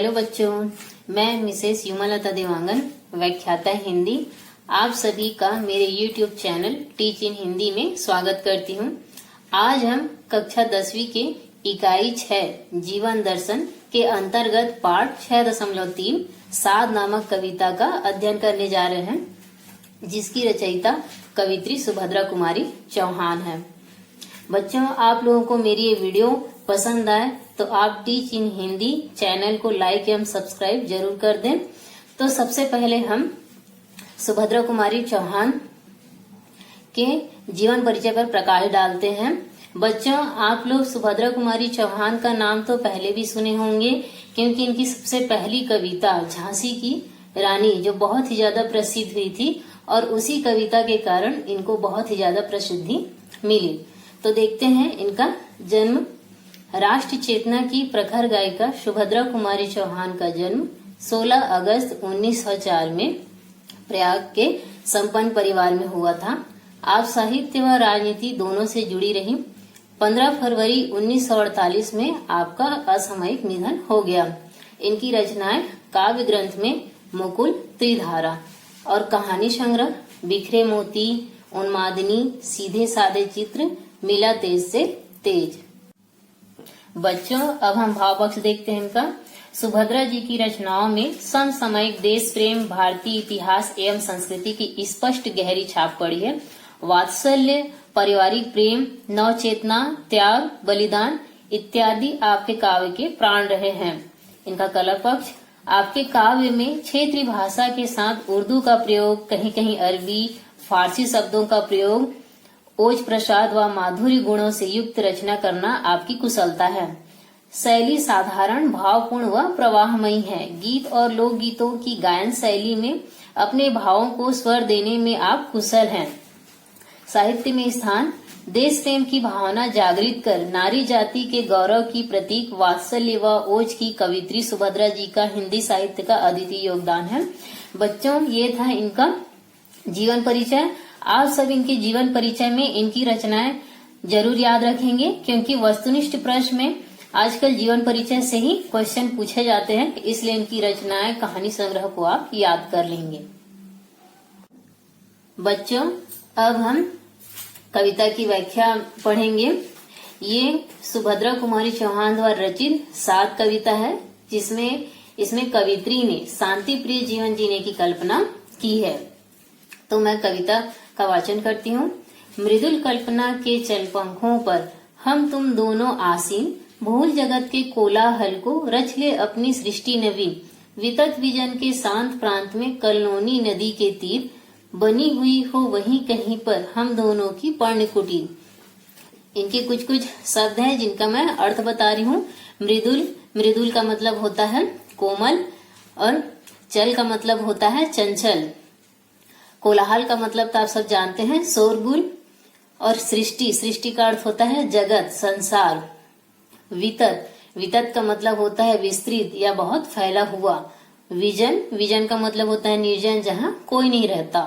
Hello बच्चों, मैं Mrs युमलता Dewangan, व्याख्याता हिंदी, आप सभी का मेरे YouTube channel teach in Hindi में स्वागत करती हूँ। आज हम कक्षा 10वीं के इकाई 6 जीवन दर्शन के अंतर्गत पाठ 6.3 साध नामक कविता का अध्ययन करने जा रहे हैं, जिसकी रचयिता कवित्री सुभद्रा कुमारी चौहान है। बच्चों, आप लोगों को मेरी ये वीडियो पसंद आए तो आप टीच इन हिंदी चैनल को लाइक एवं सब्सक्राइब जरूर कर दें। तो सबसे पहले हम सुभद्रा कुमारी चौहान के जीवन परिचय पर प्रकाश डालते हैं। बच्चों, आप लोग सुभद्रा कुमारी चौहान का नाम तो पहले भी सुने होंगे, क्योंकि इनकी सबसे पहली कविता झांसी की रानी जो बहुत ही ज्यादा प्रसिद्ध हुई थी और उसी कविता के कारण इनको बहुत ही ज्यादा प्रसिद्धि मिली। तो देखते हैं इनका जन्म। राष्ट्र चेतना की प्रखर गायिका सुभद्रा कुमारी चौहान का जन्म 16 अगस्त 1904 में प्रयाग के संपन्न परिवार में हुआ था। आप साहित्य व राजनीति दोनों से जुड़ी रही। 15 फरवरी 1948 में आपका असामयिक निधन हो गया। इनकी रचनाएं काव्य ग्रंथ में मुकुल, त्रिधारा और कहानी संग्रह बिखरे मोती, उन्मादिनी, सीधे साधे चित्र, मिला तेज से तेज। बच्चों, अब हम भाव पक्ष देखते हैं इनका। सुभद्रा जी की रचनाओं में समसामयिक देश प्रेम, भारतीय इतिहास एवं संस्कृति की स्पष्ट गहरी छाप पड़ी है। वात्सल्य, पारिवारिक प्रेम, नवचेतना, त्याग, बलिदान इत्यादि आपके काव्य के प्राण रहे हैं। इनका कला पक्ष, आपके काव्य में क्षेत्रीय भाषा के साथ उर्दू का प्रयोग, कहीं कहीं अरबी, फारसी शब्दों का प्रयोग, ओज प्रसाद व माधुर्य गुणों से युक्त रचना करना आपकी कुशलता है। शैली साधारण, भावपूर्ण व प्रवाहमयी है। गीत और लोकगीतों की गायन शैली में अपने भावों को स्वर देने में आप कुशल हैं। साहित्य में स्थान, देश प्रेम की भावना जागृत कर नारी जाति के गौरव की प्रतीक वात्सल्य व ओज की कवित्री सुभद्रा जी का हिंदी साहित्य का अद्वितीय योगदान है। बच्चों, ये था इनका जीवन परिचय। आप सब इनके जीवन परिचय में इनकी रचनाएं जरूर याद रखेंगे, क्योंकि वस्तुनिष्ठ प्रश्न में आजकल जीवन परिचय से ही क्वेश्चन पूछे जाते हैं, इसलिए इनकी रचनाएं, कहानी संग्रह को आप याद कर लेंगे। बच्चों, अब हम कविता की व्याख्या पढ़ेंगे। ये सुभद्रा कुमारी चौहान द्वारा रचित सात कविता है, जिसमें इसमें कवित्री ने शांति प्रिय जीवन जीने की कल्पना की है। तो मैं कविता का वाचन करती हूँ। मृदुल कल्पना के चल पंखों पर हम तुम दोनों आसीन, भूल जगत के कोलाहल को रच ले अपनी सृष्टि नवीन। वितत विजन के शांत प्रांत में कलनोनी नदी के तीर, बनी हुई हो वहीं कहीं पर हम दोनों की पर्ण कुटीर। इनके कुछ कुछ शब्द हैं जिनका मैं अर्थ बता रही हूँ। मृदुल, मृदुल का मतलब होता है कोमल, और चल का मतलब होता है चंचल। कोलाहल का मतलब तो आप सब जानते हैं, शोरगुल। और सृष्टि, सृष्टि का अर्थ होता है जगत, संसार। वितत, वितत का मतलब होता है विस्तृत या बहुत फैला हुआ। विजन, विजन का मतलब होता है निर्जन, जहाँ कोई नहीं रहता।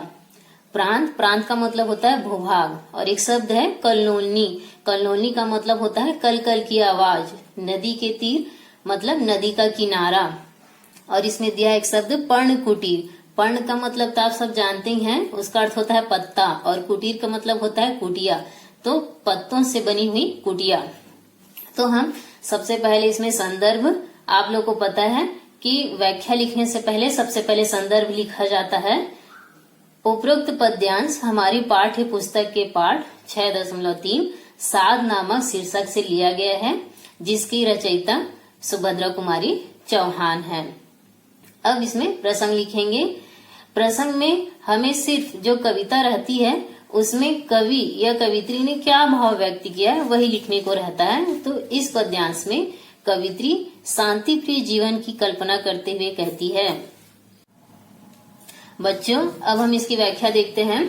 प्रांत, प्रांत का मतलब होता है भूभाग। और एक शब्द है कलनोनी, कलनोनी का मतलब होता है कल कल की आवाज। नदी के तीर मतलब नदी का किनारा। और इसमें दिया एक शब्द पर्ण कुटीर। पर्ण का मतलब तो आप सब जानते ही हैं, उसका अर्थ होता है पत्ता, और कुटीर का मतलब होता है कुटिया, तो पत्तों से बनी हुई कुटिया। तो हम सबसे पहले इसमें संदर्भ, आप लोग को पता है कि व्याख्या लिखने से पहले सबसे पहले संदर्भ लिखा जाता है। उपरोक्त पद्यांश हमारी पाठ्य पुस्तक के पाठ 6.3 साध नामक शीर्षक से लिया गया है, जिसकी रचयिता सुभद्रा कुमारी चौहान है। अब इसमें प्रसंग लिखेंगे। प्रसंग में हमें सिर्फ जो कविता रहती है उसमें कवि या कवित्री ने क्या भाव व्यक्त किया है वही लिखने को रहता है। तो इस पद्यांश में कवित्री शांति प्रिय जीवन की कल्पना करते हुए कहती है। बच्चों, अब हम इसकी व्याख्या देखते हैं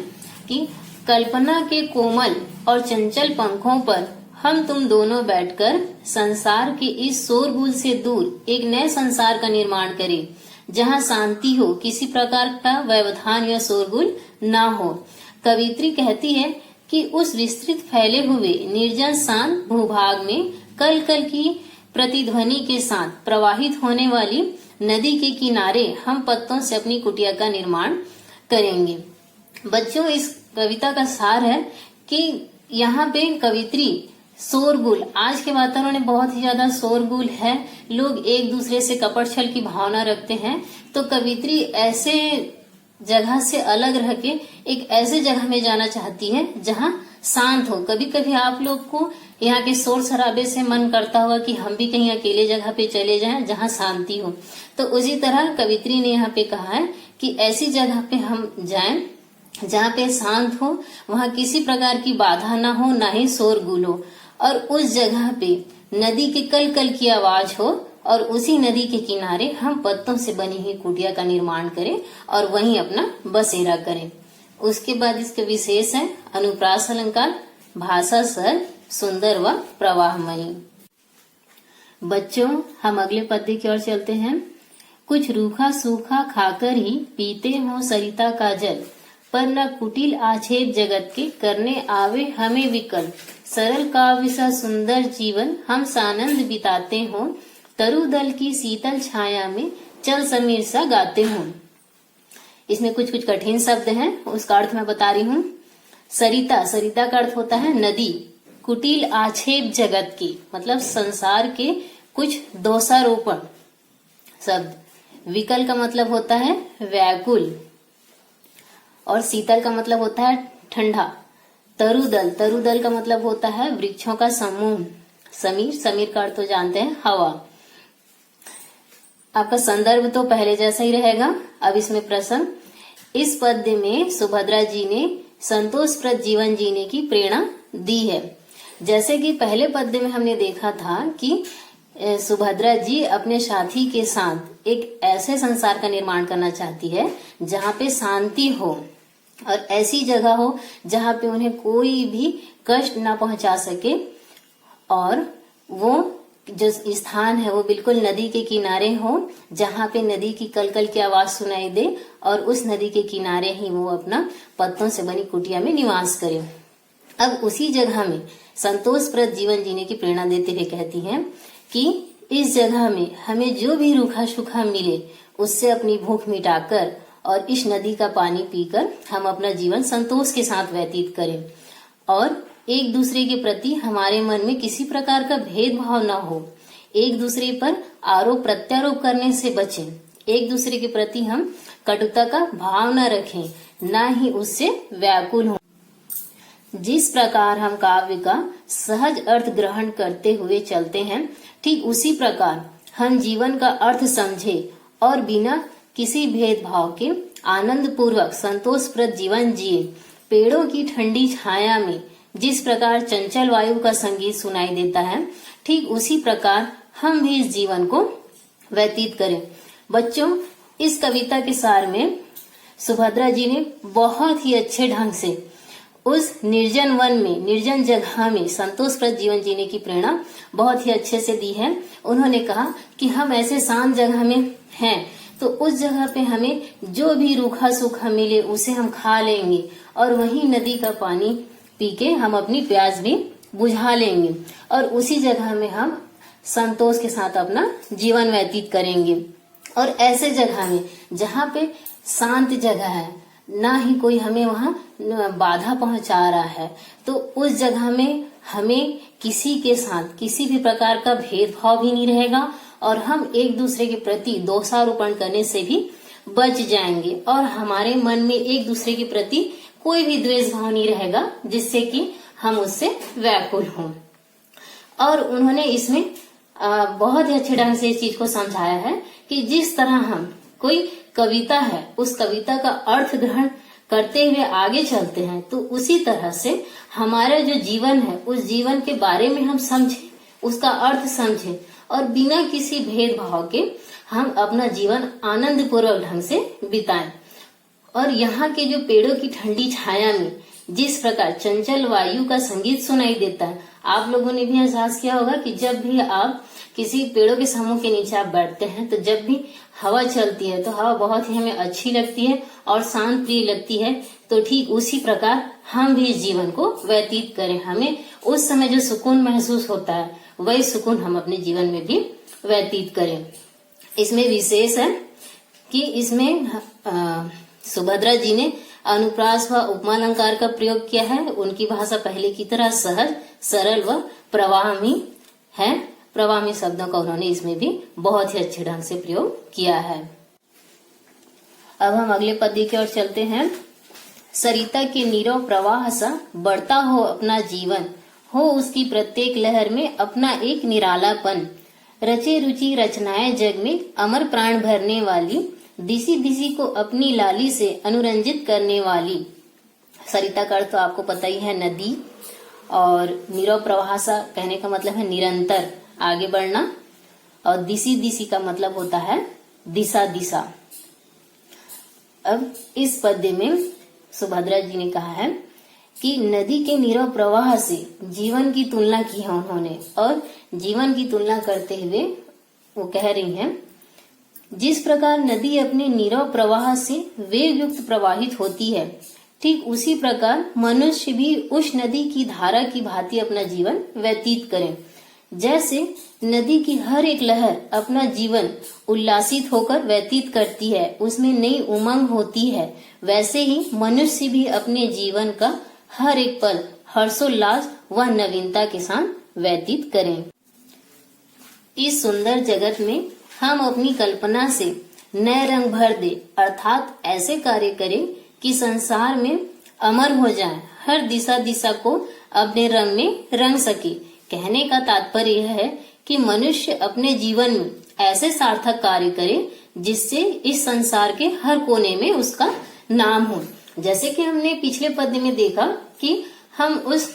कि कल्पना के कोमल और चंचल पंखों पर हम तुम दोनों बैठकर संसार के इस शोरगुल से दूर एक नए संसार का निर्माण करें, जहाँ शांति हो, किसी प्रकार का व्यवधान या शोरगुल ना हो। कवित्री कहती है कि उस विस्तृत फैले हुए निर्जन शांत भूभाग में कल कल की प्रतिध्वनि के साथ प्रवाहित होने वाली नदी के किनारे हम पत्तों से अपनी कुटिया का निर्माण करेंगे। बच्चों, इस कविता का सार है कि यहाँ पे कवित्री शोरगुल, आज के वातावरण में बहुत ही ज्यादा शोरगुल है, लोग एक दूसरे से कपट छल की भावना रखते हैं, तो कवित्री ऐसे जगह से अलग रह के एक ऐसे जगह में जाना चाहती है जहाँ शांत हो। कभी कभी आप लोग को यहाँ के शोर शराबे से मन करता होगा कि हम भी कहीं अकेले जगह पे चले जाएं जहाँ शांति हो, तो उसी तरह कवित्री ने यहाँ पे कहा है कि ऐसी जगह पे हम जाएं जहाँ पे शांत हो, वहाँ किसी प्रकार की बाधा ना हो, ना ही शोरगुल हो, और उस जगह पे नदी के कल कल की आवाज हो, और उसी नदी के किनारे हम पत्तों से बनी हुई कुटिया का निर्माण करें और वहीं अपना बसेरा करें। उसके बाद इसके विशेष है अनुप्रास अलंकार, भाषा सरल, सुंदर व प्रवाहमयी। बच्चों, हम अगले पद्य की ओर चलते हैं। कुछ रूखा सूखा खाकर ही पीते हो सरिता का जल, पर न कुटिल आक्षेप जगत के करने आवे हमें विकल। सरल काव्य सा सुंदर जीवन हम सानंद बिताते हो, तरुदल की शीतल छाया में चल समीर सा गाते हो। इसमें कुछ कुछ कठिन शब्द हैं, उसका अर्थ मैं बता रही हूँ। सरिता, सरिता का अर्थ होता है नदी। कुटिल आक्षेप जगत की, मतलब संसार के कुछ दोषारोपण शब्द। विकल का मतलब होता है व्याकुल, और शीतल का मतलब होता है ठंडा। तरुदल, तरुदल का मतलब होता है वृक्षों का समूह। समीर, समीर का अर्थ तो जानते हैं हवा। आपका संदर्भ तो पहले जैसा ही रहेगा। अब इसमें प्रश्न, इस पद्य में सुभद्रा जी ने संतोषप्रद जीवन जीने की प्रेरणा दी है। जैसे कि पहले पद्य में हमने देखा था कि सुभद्रा जी अपने साथी के साथ एक ऐसे संसार का निर्माण करना चाहती है जहाँ पे शांति हो और ऐसी जगह हो जहाँ पे उन्हें कोई भी कष्ट ना पहुंचा सके, और वो जो स्थान है वो बिल्कुल नदी के किनारे हो, जहाँ पे नदी की कलकल की आवाज सुनाई दे, और उस नदी के किनारे ही वो अपना पत्तों से बनी कुटिया में निवास करे। अब उसी जगह में संतोषप्रद जीवन जीने की प्रेरणा देते हुए कहती हैं कि इस जगह में हमें जो भी रूखा सूखा मिले उससे अपनी भूख मिटाकर और इस नदी का पानी पीकर हम अपना जीवन संतोष के साथ व्यतीत करें, और एक दूसरे के प्रति हमारे मन में किसी प्रकार का भेदभाव न हो, एक दूसरे पर आरोप प्रत्यारोप करने से बचें, एक दूसरे के प्रति हम कटुता का भाव न रखें, न ही उससे व्याकुल हों। जिस प्रकार हम काव्य का सहज अर्थ ग्रहण करते हुए चलते हैं, ठीक उसी प्रकार हम जीवन का अर्थ समझे और बिना किसी भेदभाव के आनंद पूर्वक संतोषप्रद जीवन जिए। पेड़ों की ठंडी छाया में जिस प्रकार चंचल वायु का संगीत सुनाई देता है, ठीक उसी प्रकार हम भी इस जीवन को व्यतीत करें। बच्चों, इस कविता के सार में सुभद्रा जी ने बहुत ही अच्छे ढंग से उस निर्जन वन में, निर्जन जगह में संतोषप्रद जीवन जीने की प्रेरणा बहुत ही अच्छे से दी है। उन्होंने कहा कि हम ऐसे शांत जगह में हैं तो उस जगह पे हमें जो भी रूखा सूखा मिले उसे हम खा लेंगे, और वही नदी का पानी पी के हम अपनी प्यास भी बुझा लेंगे, और उसी जगह में हम संतोष के साथ अपना जीवन व्यतीत करेंगे। और ऐसे जगह में जहाँ पे शांत जगह है, ना ही कोई हमें वहाँ बाधा पहुंचा रहा है, तो उस जगह में हमें किसी के साथ किसी भी प्रकार का भेदभाव भी नहीं रहेगा, और हम एक दूसरे के प्रति दोषारोपण करने से भी बच जाएंगे, और हमारे मन में एक दूसरे के प्रति कोई भी द्वेष भाव नहीं रहेगा जिससे कि हम उससे व्याकुल हों। और उन्होंने इसमें बहुत ही अच्छे ढंग से इस चीज को समझाया है कि जिस तरह हम कोई कविता है उस कविता का अर्थ ग्रहण करते हुए आगे चलते हैं, तो उसी तरह से हमारा जो जीवन है उस जीवन के बारे में हम समझें, उसका अर्थ समझें, और बिना किसी भेदभाव के हम अपना जीवन आनंद पूर्वक ढंग से बिताएं। और यहाँ के जो पेड़ों की ठंडी छाया में जिस प्रकार चंचल वायु का संगीत सुनाई देता है, आप लोगों ने भी एहसास किया होगा कि जब भी आप किसी पेड़ों के समूह के नीचे आप बैठते हैं तो जब भी हवा चलती है तो हवा बहुत ही हमें अच्छी लगती है और शांत प्रिय लगती है। तो ठीक उसी प्रकार हम भी इस जीवन को व्यतीत करें। हमें उस समय जो सुकून महसूस होता है वही सुकून हम अपने जीवन में भी व्यतीत करें। इसमें विशेष है कि इसमें सुभद्रा जी ने अनुप्रास व उपमालंकार का प्रयोग किया है। उनकी भाषा पहले की तरह सहज, सरल व प्रवाहमी है। प्रवाहमी शब्दों का उन्होंने इसमें भी बहुत ही अच्छे ढंग से प्रयोग किया है। अब हम अगले पद्य की ओर चलते हैं। सरिता के नीरव प्रवाह सा बढ़ता हो अपना जीवन, हो उसकी प्रत्येक लहर में अपना एक निरालापन। रचे रुचि रचनाएं जग में अमर प्राण भरने वाली, दिसी दिसी को अपनी लाली से अनुरंजित करने वाली। सरिता का अर्थ तो आपको पता ही है, नदी। और नीरव प्रवाह सा कहने का मतलब है निरंतर आगे बढ़ना। और दिसी दिसी का मतलब होता है दिशा दिशा। अब इस पद्य में सुभद्रा जी ने कहा है कि नदी के नीरव प्रवाह से जीवन की तुलना की है उन्होंने। और जीवन की तुलना करते हुए वो कह रही हैं, जिस प्रकार नदी अपने नीरव प्रवाह से वेग युक्त प्रवाहित होती है, ठीक उसी प्रकार मनुष्य भी उस नदी की धारा की भांति अपना जीवन व्यतीत करें। जैसे नदी की हर एक लहर अपना जीवन उल्लासित होकर व्यतीत करती है, उसमें नई उमंग होती है, वैसे ही मनुष्य भी अपने जीवन का हर एक पल हर्षोल्लास व नवीनता के साथ व्यतीत करें। इस सुंदर जगत में हम अपनी कल्पना से नए रंग भर दे, अर्थात ऐसे कार्य करें कि संसार में अमर हो जाए, हर दिशा दिशा को अपने रंग में रंग सके। कहने का तात्पर्य यह है कि मनुष्य अपने जीवन में ऐसे सार्थक कार्य करे जिससे इस संसार के हर कोने में उसका नाम हो। जैसे कि हमने पिछले पद्य में देखा कि हम उस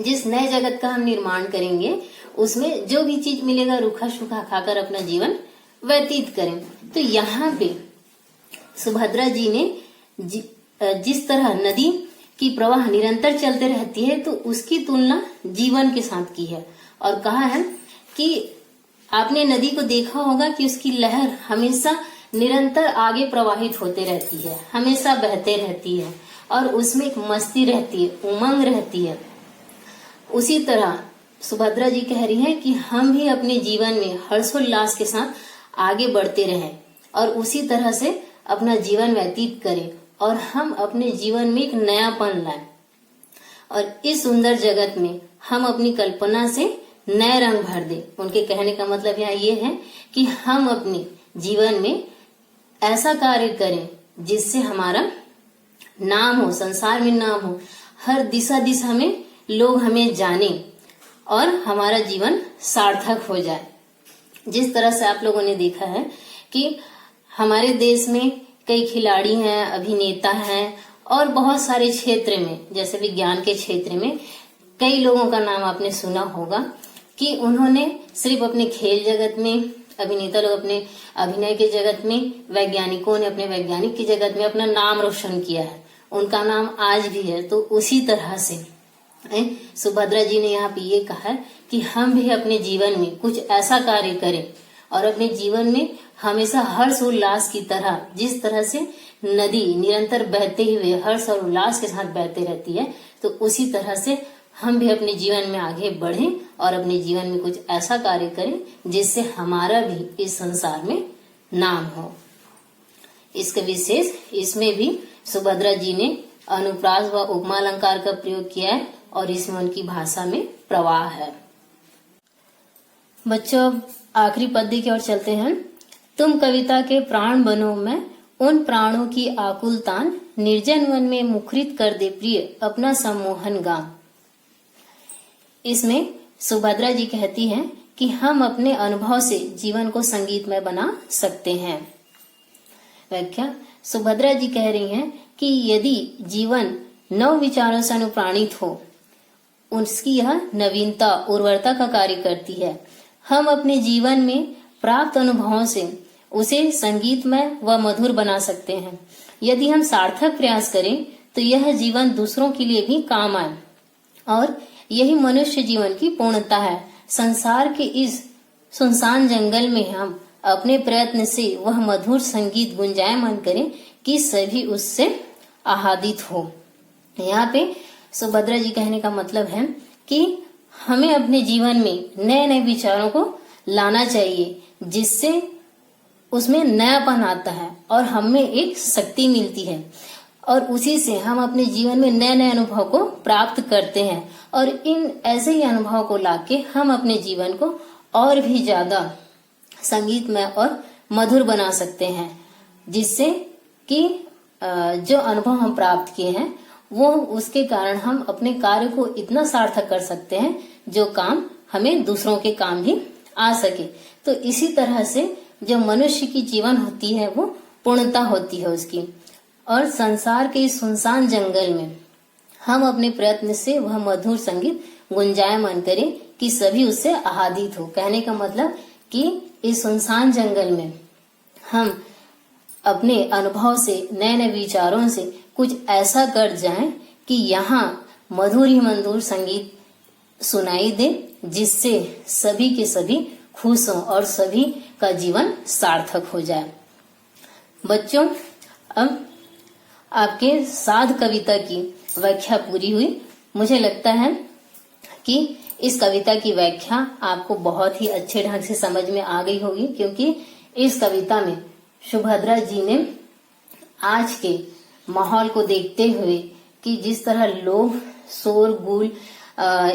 जिस नए जगत का हम निर्माण करेंगे उसमें जो भी चीज मिलेगा रूखा सूखा खाकर अपना जीवन व्यतीत करें। तो यहाँ पे सुभद्रा जी ने जिस तरह नदी की प्रवाह निरंतर चलते रहती है तो उसकी तुलना जीवन के साथ की है। और कहा है कि आपने नदी को देखा होगा कि उसकी लहर हमेशा निरंतर आगे प्रवाहित होते रहती है, हमेशा बहते रहती है और उसमें एक मस्ती रहती है, उमंग रहती है। उसी तरह सुभद्रा जी कह रही है कि हम भी अपने जीवन में हर्षोल्लास के साथ आगे बढ़ते रहें और उसी तरह से अपना जीवन व्यतीत करें और हम अपने जीवन में एक नयापन लाएं। और इस सुंदर जगत में हम अपनी कल्पना से नए रंग भर दें। उनके कहने का मतलब यहाँ ये है कि हम अपने जीवन में ऐसा कार्य करें जिससे हमारा नाम हो, संसार में नाम हो, हर दिशा दिशा में लोग हमें जाने और हमारा जीवन सार्थक हो जाए। जिस तरह से आप लोगों ने देखा है कि हमारे देश में कई खिलाड़ी हैं, अभिनेता हैं और बहुत सारे क्षेत्र में, जैसे विज्ञान के क्षेत्र में कई लोगों का नाम आपने सुना होगा कि उन्होंने सिर्फ अपने खेल जगत में, अभिनेता लोग अपने अभिनय के जगत में, वैज्ञानिकों ने अपने वैज्ञानिक की जगत में अपना नाम रोशन किया है, उनका नाम आज भी है। तो उसी तरह से सुभद्रा जी ने यहाँ पे ये कहा है कि हम भी अपने जीवन में कुछ ऐसा कार्य करें और अपने जीवन में हमेशा हर्ष उल्लास की तरह, जिस तरह से नदी निरंतर बहते हुए हर्ष और उल्लास के साथ बहते रहती है, तो उसी तरह से हम भी अपने जीवन में आगे बढ़ें और अपने जीवन में कुछ ऐसा कार्य करें जिससे हमारा भी इस संसार में नाम हो। इसका विशेष इसमें भी सुभद्रा जी ने अनुप्रास व उपमालंकार का प्रयोग किया है और इसमें उनकी भाषा में प्रवाह है। बच्चों, आखिरी पद्य की ओर चलते हैं। तुम कविता के प्राण बनो, मैं उन प्राणों की आकुल तान, निर्जन वन में मुखरित कर दे प्रिय अपना सम्मोहन गान। इसमें सुभद्रा जी कहती हैं कि हम अपने अनुभव से जीवन को संगीतमय बना सकते हैं। व्याख्या, सुभद्रा जी कह रही हैं कि यदि जीवन नव विचारों से अनुप्राणित हो, उसकी यह नवीनता उर्वरता का कार्य करती है। हम अपने जीवन में प्राप्त अनुभवों से उसे संगीतमय व मधुर बना सकते हैं। यदि हम सार्थक प्रयास करें तो यह जीवन दूसरों के लिए भी काम आए और यही मनुष्य जीवन की पूर्णता है। संसार के इस सुनसान जंगल में हम अपने प्रयत्न से वह मधुर संगीत गुंजायमान करें कि सभी उससे आह्लादित हो। यहाँ पे सुभद्रा जी कहने का मतलब है कि हमें अपने जीवन में नए नए विचारों को लाना चाहिए, जिससे उसमें नयापन आता है और हमें एक शक्ति मिलती है और उसी से हम अपने जीवन में नए नए अनुभव को प्राप्त करते हैं और इन ऐसे ही अनुभव को लाके हम अपने जीवन को और भी ज्यादा संगीतमय और मधुर बना सकते हैं, जिससे कि जो अनुभव हम प्राप्त किए हैं वो उसके कारण हम अपने कार्य को इतना सार्थक कर सकते हैं जो काम हमें दूसरों के काम भी आ सके। तो इसी तरह से जो मनुष्य की जीवन होती है वो पूर्णता होती है उसकी। और संसार के इस सुनसान जंगल में हम अपने प्रयत्न से वह मधुर संगीत गुंजायमान करें कि सभी उससे आह्लादित हो। कहने का मतलब कि इस सुनसान जंगल में हम अपने अनुभव से नए नए विचारों से कुछ ऐसा कर जाएं कि यहाँ मधुर ही मधुर संगीत सुनाई दे, जिससे सभी के सभी खुश हों और सभी का जीवन सार्थक हो जाए। बच्चों, अब आपके साध कविता की व्याख्या पूरी हुई। मुझे लगता है कि इस कविता की व्याख्या आपको बहुत ही अच्छे ढंग से समझ में आ गई होगी, क्योंकि इस कविता में सुभद्रा जी ने आज के माहौल को देखते हुए कि जिस तरह लोग शोरगुल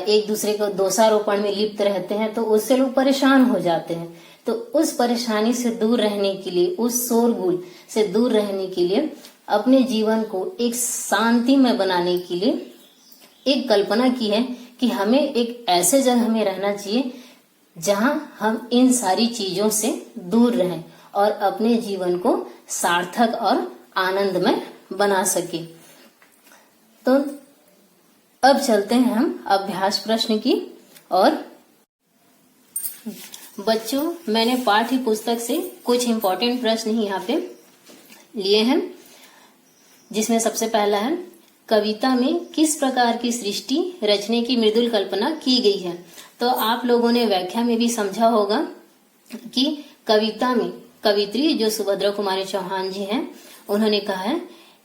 एक दूसरे को दोषारोपण में लिप्त रहते हैं तो उससे लोग परेशान हो जाते हैं। तो उस परेशानी से दूर रहने के लिए, उस शोरगुल से दूर रहने के लिए, अपने जीवन को एक शांतिमय बनाने के लिए एक कल्पना की है कि हमें एक ऐसे जगह में रहना चाहिए जहां हम इन सारी चीजों से दूर रहें और अपने जीवन को सार्थक और आनंदमय बना सके। तो अब चलते हैं हम अभ्यास प्रश्न की और। बच्चों, मैंने पाठ्य पुस्तक से कुछ इम्पोर्टेंट प्रश्न ही यहाँ पे लिए हैं, जिसमें सबसे पहला है, कविता में किस प्रकार की सृष्टि रचने की मृदुल कल्पना की गई है। तो आप लोगों ने व्याख्या में भी समझा होगा कि कविता में कवित्री जो सुभद्रा कुमारी चौहान जी हैं, उन्होंने कहा है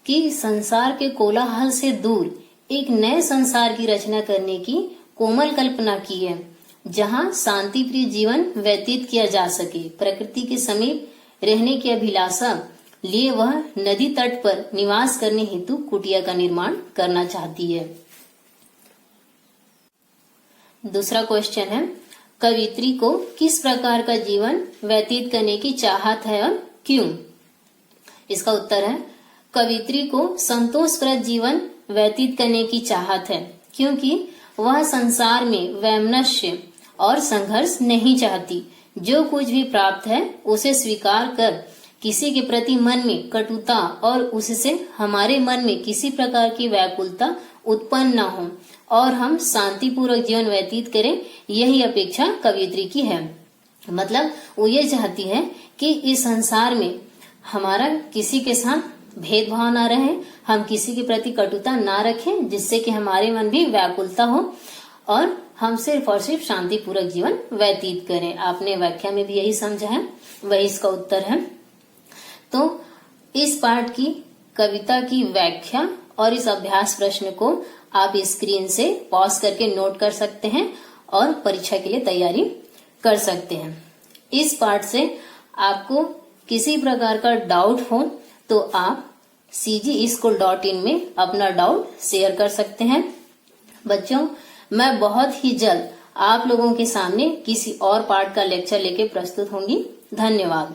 कि संसार के कोलाहल से दूर एक नए संसार की रचना करने की कोमल कल्पना की है, जहां शांति प्रिय जीवन व्यतीत किया जा सके। प्रकृति के समीप रहने की अभिलाषा लिए वह नदी तट पर निवास करने हेतु कुटिया का निर्माण करना चाहती है। दूसरा क्वेश्चन है, कवित्री को किस प्रकार का जीवन व्यतीत करने की चाहत है और क्यों। इसका उत्तर है, कवित्री को संतोषप्रद जीवन व्यतीत करने की चाहत है, क्योंकि वह संसार में वैमनस्य और संघर्ष नहीं चाहती। जो कुछ भी प्राप्त है उसे स्वीकार कर किसी के प्रति मन में कटुता और उससे हमारे मन में किसी प्रकार की व्याकुलता उत्पन्न न हो और हम शांतिपूर्वक जीवन व्यतीत करें, यही अपेक्षा कवित्री की है। मतलब वो ये चाहती है कि इस संसार में हमारा किसी के साथ भेदभाव ना रहे, हम किसी के प्रति कटुता ना रखें, जिससे कि हमारे मन भी व्याकुलता हो और हम सिर्फ और सिर्फ शांतिपूर्वक जीवन व्यतीत करें। आपने व्याख्या में भी यही समझा है, वही इसका उत्तर है। तो इस पाठ की कविता की व्याख्या और इस अभ्यास प्रश्न को आप स्क्रीन से पॉज करके नोट कर सकते हैं और परीक्षा के लिए तैयारी कर सकते हैं। इस पाठ से आपको किसी प्रकार का डाउट हो तो आप cgschool.in में अपना डाउट शेयर कर सकते हैं। बच्चों, मैं बहुत ही जल्द आप लोगों के सामने किसी और पाठ का लेक्चर लेके प्रस्तुत होंगी। धन्यवाद।